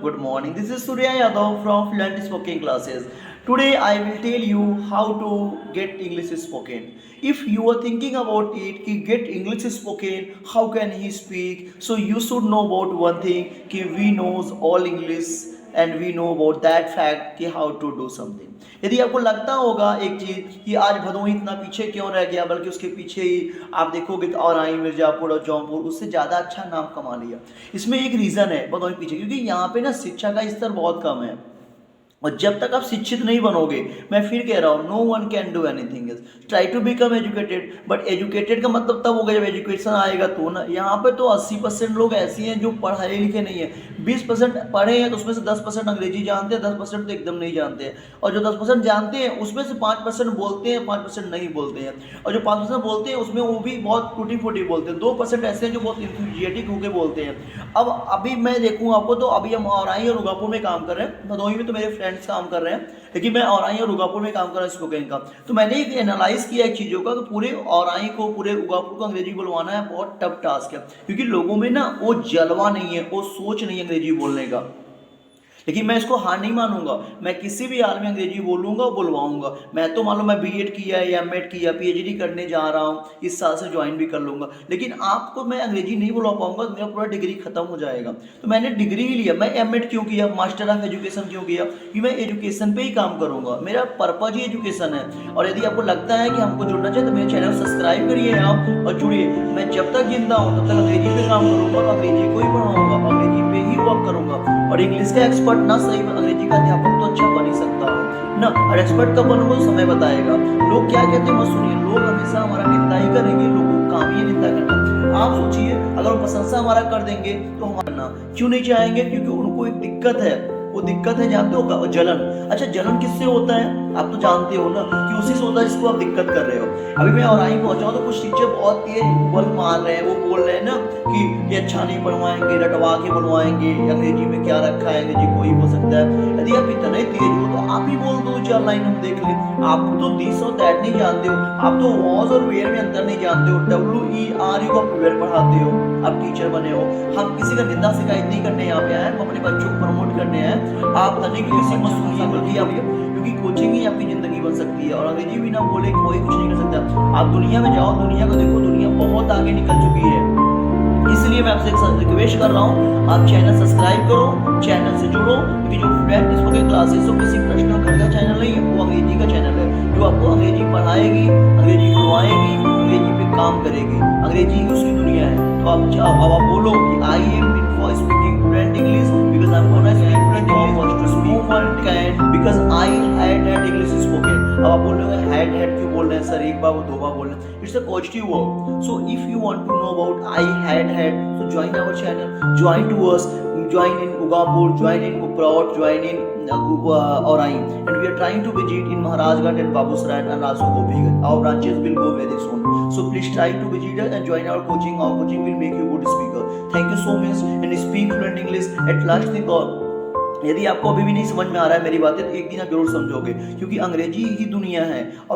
good morning. This is Surya Yadav from Fluent Spoken Classes. Today I will tell you how to get English spoken. If you are thinking about it, कि get English spoken, how can he speak? So you should know about one thing, कि we knows all English and we know about that fact कि how to do something. यदि आपको लगता होगा एक चीज़ कि आज भदोही इतना पीछे क्यों रह गया, बल्कि उसके पीछे ही आप देखोगे तो औराई, मिर्ज़ापुर और जौनपुर उससे ज़्यादा अच्छा नाम कमा लिया। इसमें एक रीज़न है भदोही पीछे, क्योंकि यहाँ पे ना शिक्षा का स्तर बहुत कम है और जब तक आप शिक्षित नहीं बनोगे, मैं फिर कह रहा हूँ, no one can do anything else. Try to become educated, but educated का मतलब तब होगा जब एजुकेशन आएगा तो ना। यहाँ पे तो 80% लोग ऐसे हैं जो पढ़े लिखे नहीं है। 20% पढ़े हैं तो उसमें से 10% अंग्रेजी जानते हैं, 10% तो एकदम नहीं जानते हैं। और जो 10% जानते हैं उसमें से 5% बोलते हैं, 5% नहीं बोलते हैं। और जो 5% बोलते हैं उसमें वो भी बहुत टूटी फूटी बोलते हैं। 2% ऐसे हैं जो बहुत इंथुजियाटिक होकर बोलते हैं। अब अभी मैं देखूँ आपको, तो अभी हम औराई और रुगापुर में काम कर रहे हैं। भदोही में तो मेरे फ्रेंड्स काम कर रहे हैं, लेकिन मैं औराई और रुगापुर में काम कर रहा हूँ स्पोकन का। तो मैंने एक एनालाइज किया एक चीज़ों का, तो पूरे औराई को, पूरे रुगापुर को अंग्रेजी बुलवाना है बहुत टफ टास्क है, क्योंकि लोगों में ना वो जलवा नहीं है, वो सोच नहीं है अंग्रेजी बोलने का। लेकिन मैं इसको हार नहीं मानूंगा, मैं किसी भी हाल में अंग्रेजी बोलूंगा, बुलवाऊंगा। मैं तो मान लो मैं बीएड किया या एमएड किया, पीएचडी करने जा रहा हूँ, इस साल से ज्वाइन भी कर लूंगा, लेकिन आपको मैं अंग्रेजी नहीं बुलवा पाऊंगा, मेरा पूरा डिग्री खत्म हो जाएगा। तो मैंने डिग्री ही लिया। मैं एमएड क्यों किया, मास्टर ऑफ एजुकेशन क्यों किया, कि मैं एजुकेशन पे ही काम करूंगा, मेरा पर्पज ही एजुकेशन है। और यदि आपको लगता है कि हमको जुड़ना चाहिए तो मेरे चैनल सब्सक्राइब करिए आप और जुड़िए। मैं जब तक जिंदा हूँ तब तक अंग्रेजी पे काम करूंगा और अंग्रेजी को ही पढ़ाऊंगा, अंग्रेजी पे ही वर्क करूंगा। और इंग्लिश का एक्सपर्ट ना सही, अंग्रेजी का अध्यापक तो अच्छा बन ही सकता हूँ ना। और एक्सपर्ट कब बनूंगा तो समय बताएगा। लोग क्या कहते हैं मत सुनिए, लोग हमेशा हमारा निंदा ही करेंगे, लोगों का काम ही निंदा करना। आप सोचिए, अगर वो प्रशंसा हमारा कर देंगे तो हमारा क्यों नहीं चाहेंगे, क्योंकि उनको एक दिक्कत है। वो दिक्कत है, जानते हो, जलन। अच्छा, जलन किससे होता है आप तो जानते हो ना, कि उसी से होता है जिसको आप दिक्कत कर रहे हो। अभी मैं औराई पहुंचा हूं तो कुछ टीचर बहुत तेज वर्क मार रहे हैं, वो बोल रहे हैं ना कि ये अच्छा नहीं पढ़वाएंगे, रटवा के बनवाएंगे, अंग्रेजी में क्या रखा है, अंग्रेजी कोई हो सकता है। यदि आप इतना ही तेज हो तो आप ही बोल दो 4 लाइन हम देख ले। आप तो दिस और दैट नहीं जानते हो, आप तो वॉज और वेयर में अंतर नहीं जानते हो, WERE को आप वेयर पढ़ाते हो, आप टीचर बने हो। हम किसी का निंदा शिकायत नहीं करने यहाँ पे आए, हम अपने बच्चों को प्रमोट करने हैं। आप तनिक किसी मत सुनिए, बल्कि आप, क्योंकि कोचिंग ही आपकी जिंदगी बन सकती है। और अंग्रेजी भी ना बोले कोई कुछ नहीं कर सकता। आप दुनिया में जाओ, दुनिया को देखो, दुनिया बहुत आगे निकल चुकी है। इसलिए मैं आपसे एक रिक्वेस्ट कर रहा हूँ, आप चैनल सब्सक्राइब करो, चैनल से जुड़ो, क्योंकि जो फ्लुएंट स्पोकन क्लासेस हो किसी पर्सनल घर का चैनल नहीं है, वो अंग्रेजी का चैनल है, जो आपको अंग्रेजी पढ़ाएगी, अंग्रेजी बुलवाएगी, अंग्रेजी पे काम करेगी। अंग्रेजी ही उसकी दुनिया है। तो आप बोलो कि I am in for speaking fluent English because I am gonna speak fluent English to speak fluent can because I had English spoken. अब आप बोलोगे हैड क्यों बोल रहे हैं सर, एक बार वो 2 बार बोल रहे हैं, it's a positive verb. So if you want to know about I had so join our channel, join to us, join in Ugapur, join in Upraut, join in Aurai, and we are trying to visit in Maharajganj and Babusarai and also Gopiganj. Our branches will go very soon, so please try to visit us and join our coaching. Our coaching will make you good speaker. Thank you so much and speak fluent English at last thing. यदि आपको अभी भी नहीं समझ में आ रहा है मेरी बातें, तो एक दिन आप जरूर समझोगे, क्योंकि अंग्रेजी ही दुनिया है।